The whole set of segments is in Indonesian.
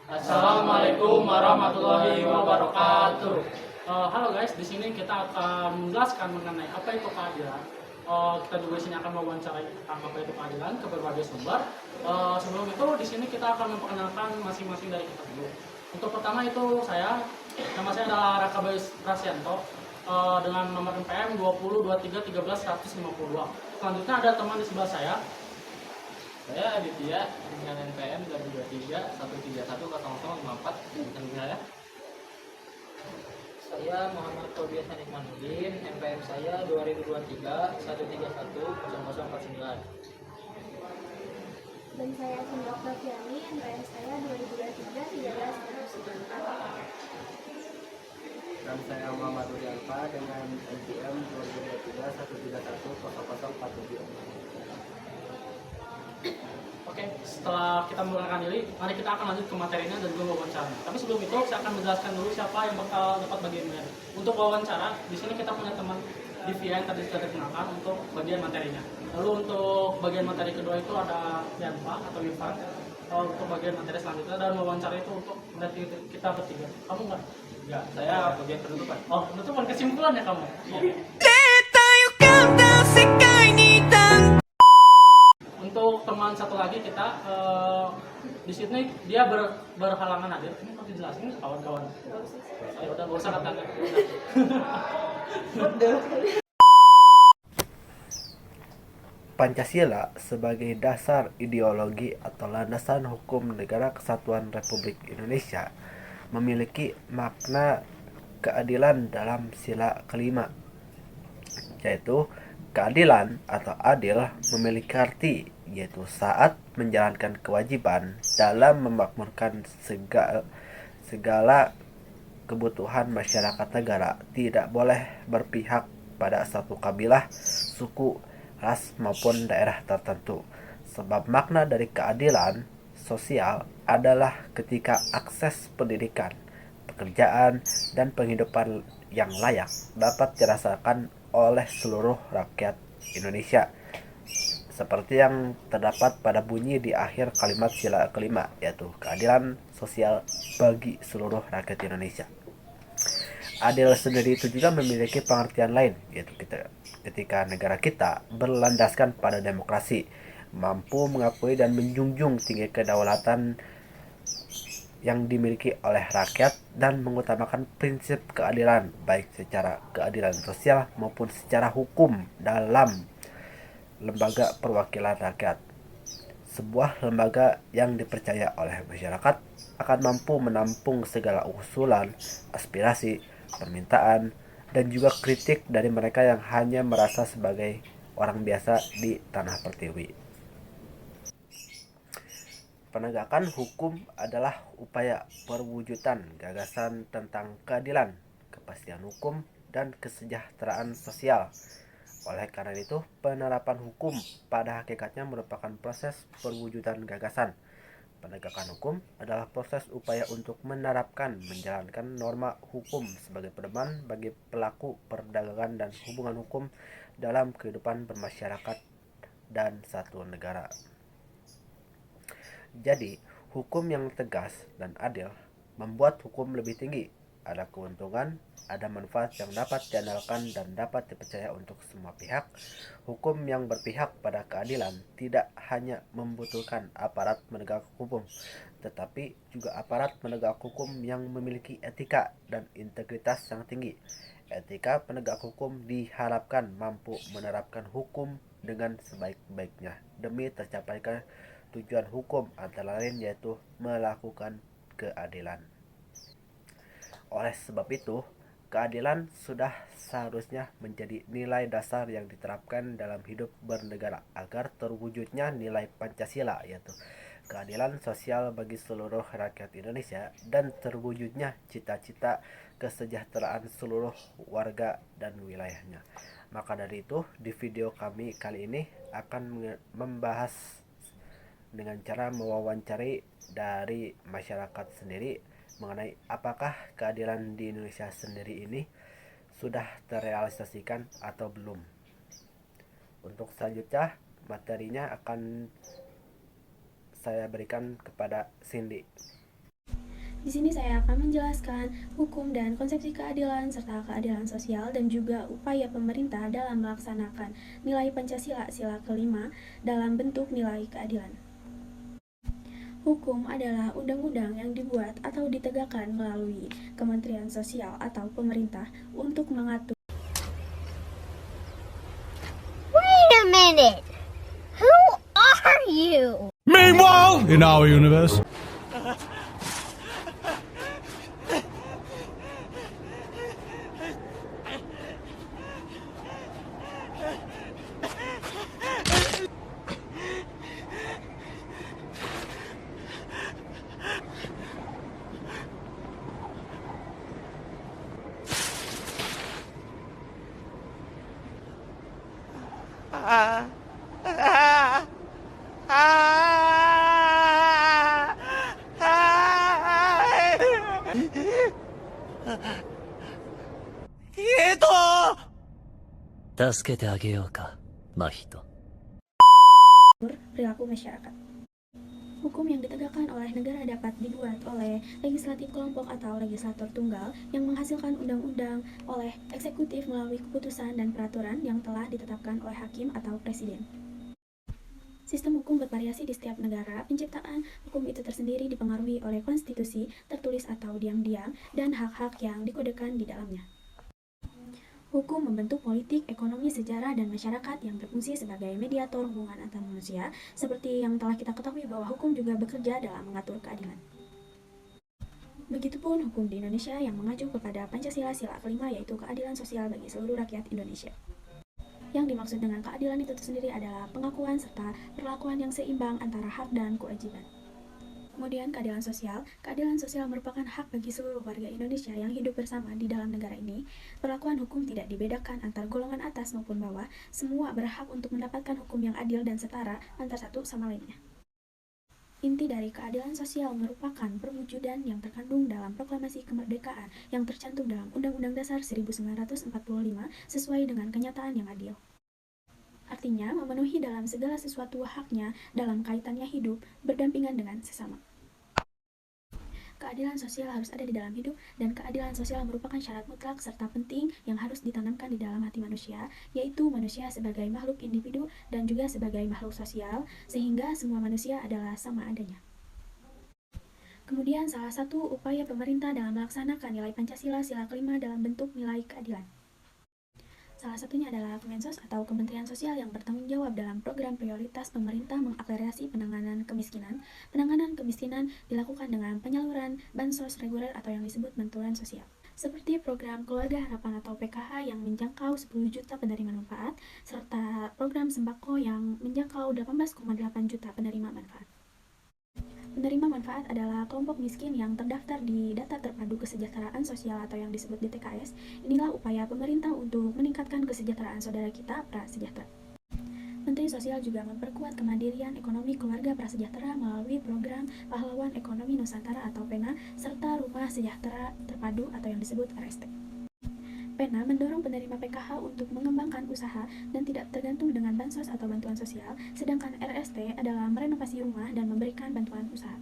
Assalamualaikum warahmatullahi wabarakatuh. Halo guys, di sini kita akan menjelaskan mengenai apa itu keadilan. Kita juga di sini akan mewawancarai tentang apa itu keadilan ke berbagai sumber. Sebelum itu, di sini kita akan memperkenalkan masing-masing dari kita dulu. Untuk pertama itu nama saya adalah Raka Bayus Prasyanto dengan nomor NPM 202313 152. Selanjutnya ada teman di sebelah saya Aditya dengan NPM 2023 131 0054 bukan saya. Saya Muhammad Tobias Hanikmanuddin, NPM saya 2023 131 0049. Dan saya Sandra Oktaviani, NPM saya 2023 13194. Dan saya Muhammad Urialfa dengan NPM 2023 131 0047. Oke, setelah kita memperkenalkan diri, mari kita akan lanjut ke materinya dan juga wawancara. Tapi sebelum itu, saya akan menjelaskan dulu siapa yang bakal dapat bagian materi. Untuk wawancara, di sini kita punya teman Divya yang tadi sudah dikenalkan untuk bagian materinya. Lalu untuk bagian materi kedua itu ada Yanfa atau Irfan. Untuk bagian materi selanjutnya dan wawancara itu untuk dari kita bertiga. Kamu nggak? Ya, saya bagian penutupan. Oh, penutupan kesimpulan ya kamu? Iya. Untuk teman satu lagi kita di sini dia berhalangan hadir. Ini harus dijelasin kawan-kawan. Ayo udah gak usah katakan. Pancasila sebagai dasar ideologi atau landasan hukum Negara Kesatuan Republik Indonesia memiliki makna keadilan dalam sila kelima, yaitu keadilan atau adil memiliki arti yaitu saat menjalankan kewajiban dalam memakmurkan segala kebutuhan masyarakat negara, tidak boleh berpihak pada satu kabilah, suku, ras maupun daerah tertentu. Sebab makna dari keadilan sosial adalah ketika akses pendidikan, pekerjaan, dan penghidupan yang layak dapat dirasakan oleh seluruh rakyat Indonesia, seperti yang terdapat pada bunyi di akhir kalimat sila kelima, yaitu keadilan sosial bagi seluruh rakyat Indonesia. Adil sendiri itu juga memiliki pengertian lain, yaitu ketika negara kita berlandaskan pada demokrasi, mampu mengakui dan menjunjung tinggi kedaulatan yang dimiliki oleh rakyat dan mengutamakan prinsip keadilan, baik secara keadilan sosial maupun secara hukum dalam lembaga perwakilan rakyat. Sebuah lembaga yang dipercaya oleh masyarakat akan mampu menampung segala usulan, aspirasi, permintaan, dan juga kritik dari mereka yang hanya merasa sebagai orang biasa di tanah pertiwi. Penegakan hukum adalah upaya perwujudan gagasan tentang keadilan, kepastian hukum, dan kesejahteraan sosial. Oleh karena itu, penerapan hukum pada hakikatnya merupakan proses perwujudan gagasan. Penegakan hukum adalah proses upaya untuk menerapkan, menjalankan norma hukum sebagai pedoman bagi pelaku perdagangan dan hubungan hukum dalam kehidupan bermasyarakat dan satu negara. Jadi, hukum yang tegas dan adil membuat hukum lebih tinggi. Ada keuntungan, ada manfaat yang dapat diandalkan dan dapat dipercaya untuk semua pihak. Hukum yang berpihak pada keadilan tidak hanya membutuhkan aparat penegak hukum, tetapi juga aparat penegak hukum yang memiliki etika dan integritas yang tinggi. Etika penegak hukum diharapkan mampu menerapkan hukum dengan sebaik-baiknya demi tercapainya tujuan hukum, antara lain yaitu melakukan keadilan. Oleh sebab itu, keadilan sudah seharusnya menjadi nilai dasar yang diterapkan dalam hidup bernegara agar terwujudnya nilai Pancasila, yaitu keadilan sosial bagi seluruh rakyat Indonesia dan terwujudnya cita-cita kesejahteraan seluruh warga dan wilayahnya. Maka dari itu, di video kami kali ini akan membahas dengan cara mewawancari dari masyarakat sendiri mengenai apakah keadilan di Indonesia sendiri ini sudah terrealisasikan atau belum. Untuk selanjutnya materinya akan saya berikan kepada Cindy. Di sini saya akan menjelaskan hukum dan konsepsi keadilan serta keadilan sosial dan juga upaya pemerintah dalam melaksanakan nilai Pancasila sila kelima dalam bentuk nilai keadilan. Hukum adalah undang-undang yang dibuat atau ditegakkan melalui Kementerian Sosial atau pemerintah untuk mengatur Wait a minute! Who are you? Meanwhile, in our universe. perilaku masyarakat. Hukum yang ditegakkan oleh negara dapat dibuat oleh legislatif kelompok atau legislator tunggal yang menghasilkan undang-undang oleh eksekutif melalui keputusan dan peraturan yang telah ditetapkan oleh hakim atau presiden. Sistem hukum bervariasi di setiap negara. Penciptaan hukum itu tersendiri dipengaruhi oleh konstitusi, tertulis atau diam-diam, dan hak-hak yang dikodekan di dalamnya. Hukum membentuk politik, ekonomi, sejarah, dan masyarakat yang berfungsi sebagai mediator hubungan antar manusia, seperti yang telah kita ketahui bahwa hukum juga bekerja dalam mengatur keadilan. Begitupun hukum di Indonesia yang mengacu kepada Pancasila sila kelima, yaitu keadilan sosial bagi seluruh rakyat Indonesia. Yang dimaksud dengan keadilan itu sendiri adalah pengakuan serta perlakuan yang seimbang antara hak dan kewajiban. Kemudian keadilan sosial. Keadilan sosial merupakan hak bagi seluruh warga Indonesia yang hidup bersama di dalam negara ini. Perlakuan hukum tidak dibedakan antar golongan atas maupun bawah. Semua berhak untuk mendapatkan hukum yang adil dan setara antar satu sama lainnya. Inti dari keadilan sosial merupakan perwujudan yang terkandung dalam proklamasi kemerdekaan yang tercantum dalam Undang-Undang Dasar 1945 sesuai dengan kenyataan yang adil. Artinya, memenuhi dalam segala sesuatu haknya dalam kaitannya hidup berdampingan dengan sesama. Keadilan sosial harus ada di dalam hidup, dan keadilan sosial merupakan syarat mutlak serta penting yang harus ditanamkan di dalam hati manusia, yaitu manusia sebagai makhluk individu dan juga sebagai makhluk sosial, sehingga semua manusia adalah sama adanya. Kemudian salah satu upaya pemerintah dalam melaksanakan nilai Pancasila sila kelima dalam bentuk nilai keadilan. Salah satunya adalah Kemensos atau Kementerian Sosial yang bertanggung jawab dalam program prioritas pemerintah mengakselerasi penanganan kemiskinan. Penanganan kemiskinan dilakukan dengan penyaluran bansos reguler atau yang disebut bantuan sosial. Seperti program Keluarga Harapan atau PKH yang menjangkau 10 juta penerima manfaat, serta program sembako yang menjangkau 18,8 juta penerima manfaat. Penerima manfaat adalah kelompok miskin yang terdaftar di Data Terpadu Kesejahteraan Sosial atau yang disebut DTKS. Inilah upaya pemerintah untuk meningkatkan kesejahteraan saudara kita prasejahtera. Menteri Sosial juga memperkuat kemandirian ekonomi keluarga prasejahtera melalui program Pahlawan Ekonomi Nusantara atau PENA serta Rumah Sejahtera Terpadu atau yang disebut RST. PENA mendorong penerima PKH untuk mengembangkan usaha dan tidak tergantung dengan bansos atau bantuan sosial, sedangkan RST adalah merenovasi rumah dan memberikan bantuan usaha.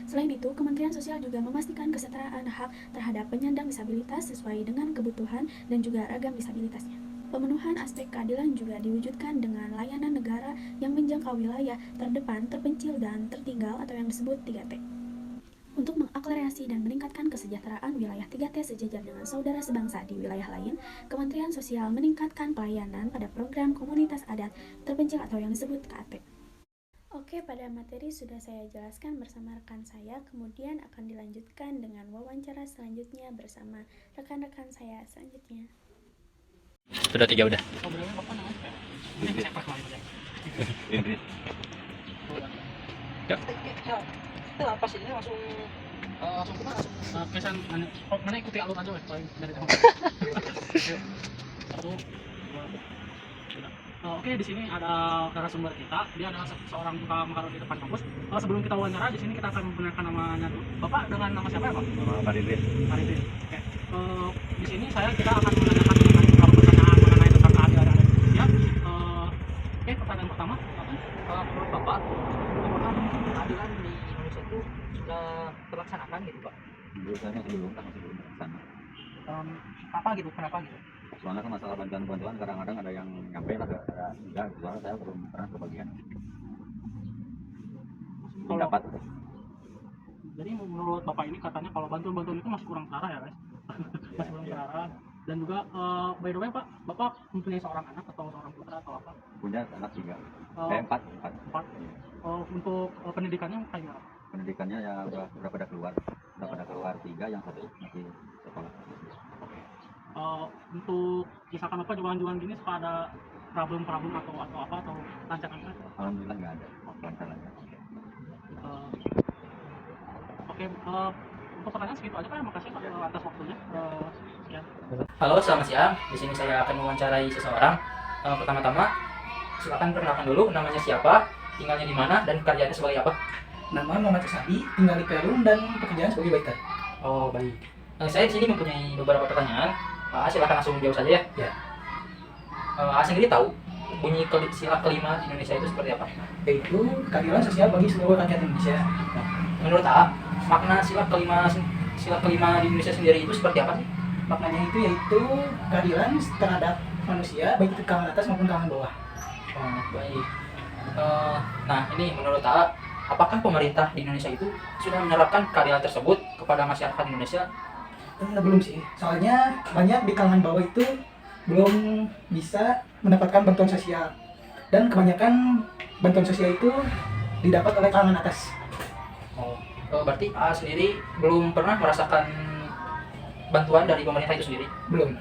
Selain itu, Kementerian Sosial juga memastikan kesetaraan hak terhadap penyandang disabilitas sesuai dengan kebutuhan dan juga ragam disabilitasnya. Pemenuhan aspek keadilan juga diwujudkan dengan layanan negara yang menjangkau wilayah terdepan, terpencil, dan tertinggal atau yang disebut 3T. Untuk mengakselerasi dan meningkatkan kesejahteraan wilayah 3T sejajar dengan saudara sebangsa di wilayah lain, Kementerian Sosial meningkatkan pelayanan pada program komunitas adat terpencil atau yang disebut KAT. Oke, pada materi sudah saya jelaskan bersama rekan saya, kemudian akan dilanjutkan dengan wawancara selanjutnya bersama rekan-rekan saya selanjutnya. Sudah 3 udah. Ngobrolnya apa namanya? Ini saya pas lagi. Indri. Ya. Itu apa sih ini langsung Kesan mana ikuti alur aja weh paling dari tengah. Satu, dua, tiga. Oke, di sini ada narasumber kita. Dia adalah seorang tukang makaroni di depan kampus. Sebelum kita wawancara, di sini kita akan memperkenalkan namanya dulu. Bapak dengan nama siapa ya, Pak? Nama Faridin. Faridin. Oke. Di sini kita akan menanyakan beberapa pertanyaan mengenai tentang keadilan dan Indonesia. Oke, pertanyaan pertama, menurut Bapak, apakah keadilan di Indonesia itu sudah terlaksanakan gitu Pak? Biasanya belum sana. Apa gitu, kenapa gitu? Soalnya kan masalah bantuan kadang-kadang ada yang nyampe, ada enggak. Soalnya saya belum pernah kebagian. Belum Kalau- dapat. Jadi menurut Bapak ini katanya kalau bantuan-bantuan itu masih kurang terarah ya guys. Masih kurang terarah. Dan juga by the way Pak, Bapak mempunyai seorang anak atau seorang putra atau apa? Punya anak 3. Eh, Empat. Empat. Untuk pendidikannya kayak gimana? Pendidikannya ya udah pada keluar. Udah pada keluar 3, yang satu masih sekolah. Untuk misalkan Bapak jualan-jualan gini suka ada problem atau apa atau lancar. Alhamdulillah nggak ada. Lancar-lancar. Oke, untuk pertanyaan segitu aja Pak. Makasih Pak atas waktunya. Sekian. Halo, selamat siang. Di sini saya akan mewawancarai seseorang. Pertama-tama, silakan perkenalkan dulu namanya siapa, tinggalnya di mana, dan kerjanya sebagai apa. Nama Muhammad Sabi, tinggal di Perum dan pekerjaan sebagai waiter. Oh, baik. Saya di sini mempunyai beberapa pertanyaan. Silakan langsung jawab saja ya. Ya. Sendiri tahu bunyi sila kelima di Indonesia itu seperti apa? Yaitu keadilan sosial bagi seluruh rakyat Indonesia. Menurut makna sila kelima di Indonesia sendiri itu seperti apa sih? Maknanya itu yaitu keadilan terhadap manusia, baik itu kalangan atas maupun kalangan bawah. Oh, baik. Nah, ini menurut apakah pemerintah di Indonesia itu sudah menerapkan keadilan tersebut kepada masyarakat Indonesia? Belum sih, soalnya banyak di kalangan bawah itu belum bisa mendapatkan bantuan sosial. Dan kebanyakan bantuan sosial itu didapat oleh kalangan atas. Oh, berarti sendiri belum pernah merasakan bantuan dari pemerintah itu sendiri? Belum.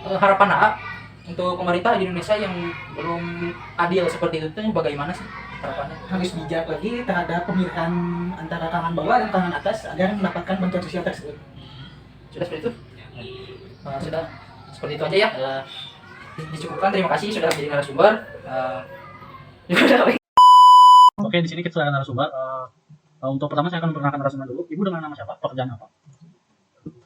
Harapan untuk pemerintah di Indonesia yang belum adil seperti itu bagaimana sih harapannya? Harus bijak lagi terhadap pemilihan antara kalangan bawah dan kalangan atas agar mendapatkan bantuan sosial tersebut. Sudah seperti itu? Sudah seperti itu aja ya. Dicukupkan, terima kasih sudah menjadi narasumber. Oke, di sini kita sudah ada narasumber. Untuk pertama saya akan memperkenalkan narasumber dulu. Ibu dengan nama siapa? Pekerjaan apa?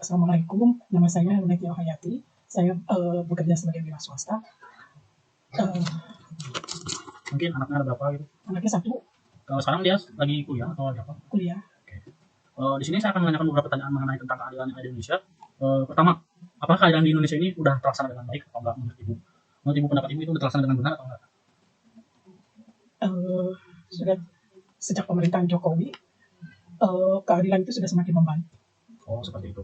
Assalamualaikum, nama saya Lunetio Hayati. Saya bekerja sebagai wira swasta. Mungkin anaknya ada berapa gitu? Anaknya 1, Kalau sekarang dia lagi kuliah atau lagi apa? kuliah. Di sini saya akan menanyakan beberapa pertanyaan mengenai tentang keadilan yang ada di Indonesia. Pertama, apakah keadilan di Indonesia ini udah terlaksana dengan baik atau enggak menurut Ibu? Menurut Ibu, pendapat Ibu itu udah terlaksana dengan benar atau enggak? Sudah sejak pemerintahan Jokowi, keadilan itu sudah semakin membaik. Oh, seperti itu.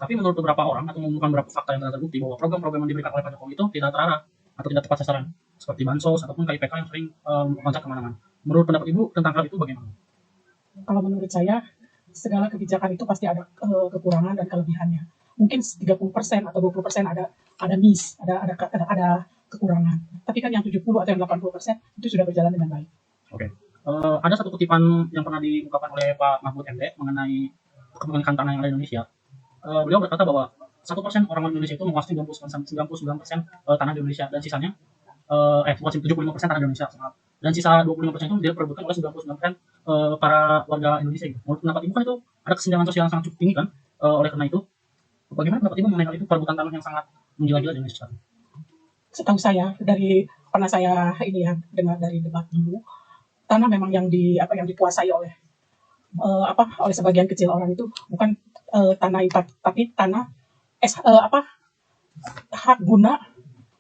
Tapi menurut beberapa orang atau menemukan beberapa fakta yang terbukti bahwa program-program yang diberikan oleh Pak Jokowi itu tidak terarah atau tidak tepat sasaran, seperti bansos ataupun KIPK yang sering meloncat kemana-mana. Menurut pendapat Ibu tentang hal itu bagaimana? Kalau menurut saya, segala kebijakan itu pasti ada kekurangan dan kelebihannya. Mungkin 30% atau 20% ada miss, ada kekurangan. Tapi kan yang 70 atau yang 80% itu sudah berjalan dengan baik. Oke. Ada satu kutipan yang pernah diungkapkan oleh Pak Mahfud MD mengenai kepemilikan tanah yang ada di Indonesia. Beliau berkata bahwa 1% orang Indonesia itu menguasai 99% tanah di Indonesia dan sisanya 75% tanah di Indonesia. Dan sisa 25% itu diperebutkan oleh 99% para warga Indonesia. Menurut pendapat Ibu kan itu ada kesenjangan sosial yang sangat cukup tinggi kan? Oleh karena itu, bagaimana pendapat Ibu mengenai hal itu, perebutan tanah yang sangat menggila-gila di Indonesia? Setahu saya, pernah saya dengar dari debat dulu, tanah memang yang dikuasai oleh oleh sebagian kecil orang itu bukan tanah infak, tapi tanah hak guna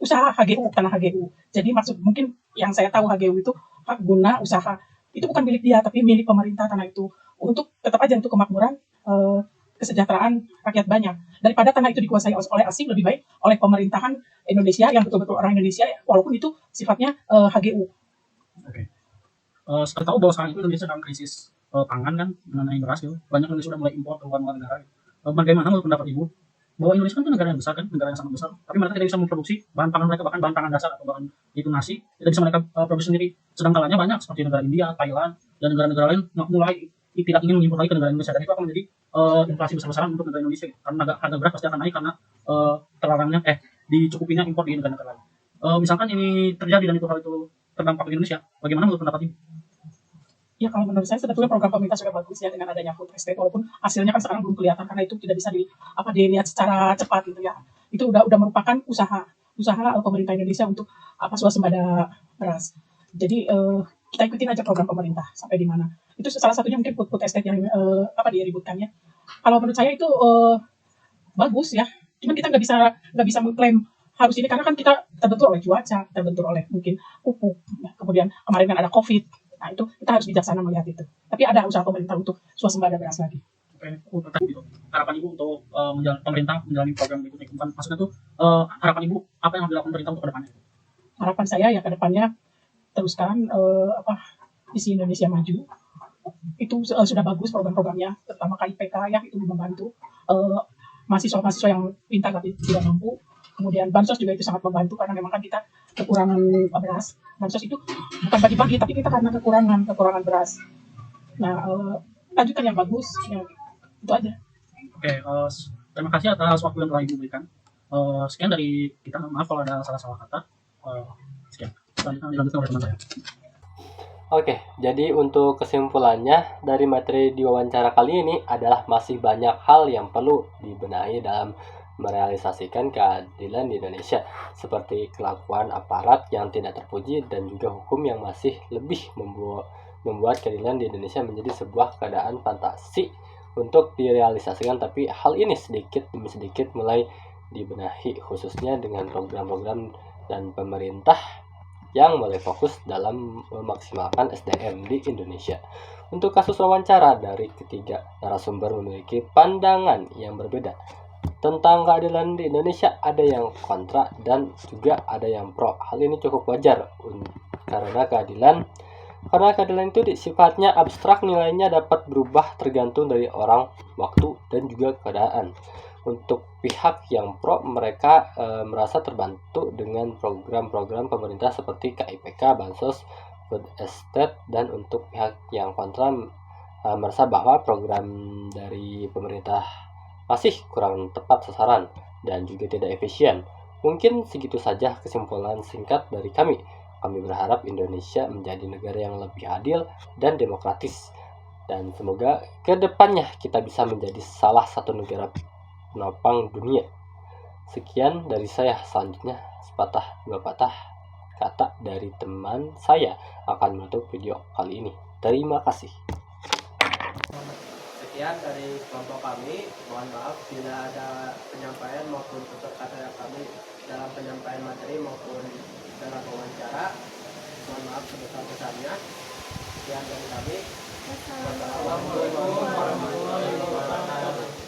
usaha HGU, tanah HGU. Jadi maksud mungkin yang saya tahu HGU itu hak guna usaha, itu bukan milik dia tapi milik pemerintah tanah itu untuk tetap aja untuk kemakmuran kesejahteraan rakyat banyak. Daripada tanah itu dikuasai oleh asing, lebih baik oleh pemerintahan Indonesia yang betul-betul orang Indonesia walaupun itu sifatnya HGU. Oke. Saya tahu bahwa sekarang itu Indonesia dalam krisis pangan kan mengenai beras gitu. Banyak Indonesia sudah mulai impor ke luar negara. Bagaimana menurut pendapat Ibu bahwa Indonesia kan itu negara yang besar kan, negara yang sangat besar, tapi mereka tidak bisa memproduksi bahan pangan mereka, bahkan bahan pangan dasar atau bahan itu nasi tidak bisa mereka produksi sendiri. Sedangkan lainnya banyak seperti negara India, Thailand, dan negara-negara lain mulai tidak ingin mengimpor lagi ke negara Indonesia, dan itu akan menjadi inflasi besar-besaran untuk negara Indonesia karena harga beras pasti akan naik karena terlarangnya dicukupinya impor di negara-negara lain. Misalkan ini terjadi dan hal itu terdampak di Indonesia, bagaimana menurut pendapat Ibu? Ya kalau menurut saya sebetulnya program pemerintah sudah bagus ya dengan adanya food estate, walaupun hasilnya kan sekarang belum kelihatan karena itu tidak bisa dilihat secara cepat gitu ya. Itu udah merupakan usaha pemerintah Indonesia untuk swasembada beras. Jadi kita ikutin aja program pemerintah sampai di mana. Itu salah satunya mungkin food estate yang dia ributkannya. Kalau menurut saya itu bagus ya. Cuman kita nggak bisa mengklaim harus ini karena kan kita terbentur oleh cuaca, terbentur oleh mungkin pupuk, ya. Kemudian kemarin kan ada COVID. Nah itu kita harus bijaksana melihat itu. Tapi ada usaha pemerintah untuk swasembada beras lagi. Harapan Ibu untuk pemerintah menjalani program berikutnya, maksudnya tuh harapan Ibu apa yang harus dilakukan pemerintah untuk kedepannya? Harapan saya ya kedepannya teruskan visi Indonesia Maju. Itu sudah bagus program-programnya, terutama KIPK ya, itu membantu mahasiswa-mahasiswa yang pintar tapi tidak mampu. Kemudian bansos juga itu sangat membantu karena memang kan kita kekurangan beras. Bansos itu bukan bagi-bagi tapi kita karena kekurangan beras. Nah, lanjutan yang bagus ya, itu aja. Oke, terima kasih atas waktu yang telah Ibu berikan. Sekian dari kita, maaf kalau ada salah-salah kata. Sekian. Selanjutnya dilanjutkan oleh teman saya. Oke, jadi untuk kesimpulannya dari materi diwawancara kali ini adalah masih banyak hal yang perlu dibenahi dalam merealisasikan keadilan di Indonesia, seperti kelakuan aparat yang tidak terpuji dan juga hukum yang masih lebih membuat keadilan di Indonesia menjadi sebuah keadaan fantasi untuk direalisasikan. Tapi hal ini sedikit demi sedikit mulai dibenahi, khususnya dengan program-program dan pemerintah yang mulai fokus dalam memaksimalkan SDM di Indonesia. Untuk kasus wawancara, dari ketiga narasumber memiliki pandangan yang berbeda tentang keadilan di Indonesia. Ada yang kontra dan juga ada yang pro. Hal ini cukup wajar karena keadilan itu sifatnya abstrak, nilainya dapat berubah tergantung dari orang, waktu, dan juga keadaan. Untuk pihak yang pro, mereka merasa terbantu dengan program-program pemerintah seperti KIPK, bansos, food estate, dan untuk pihak yang kontra merasa bahwa program dari pemerintah masih kurang tepat sasaran dan juga tidak efisien. Mungkin segitu saja kesimpulan singkat dari kami. Kami berharap Indonesia menjadi negara yang lebih adil dan demokratis. Dan semoga ke depannya kita bisa menjadi salah satu negara penopang dunia. Sekian dari saya. Selanjutnya sepatah dua patah kata dari teman saya akan menutup video kali ini. Terima kasih. Sekian dari kelompok kami. Mohon maaf bila ada penyampaian maupun tutur kata kami dalam penyampaian materi maupun dalam wawancara. Mohon maaf sebesar-besarnya. Sekian dari kami. Wassalamualaikum warahmatullahi wabarakatuh.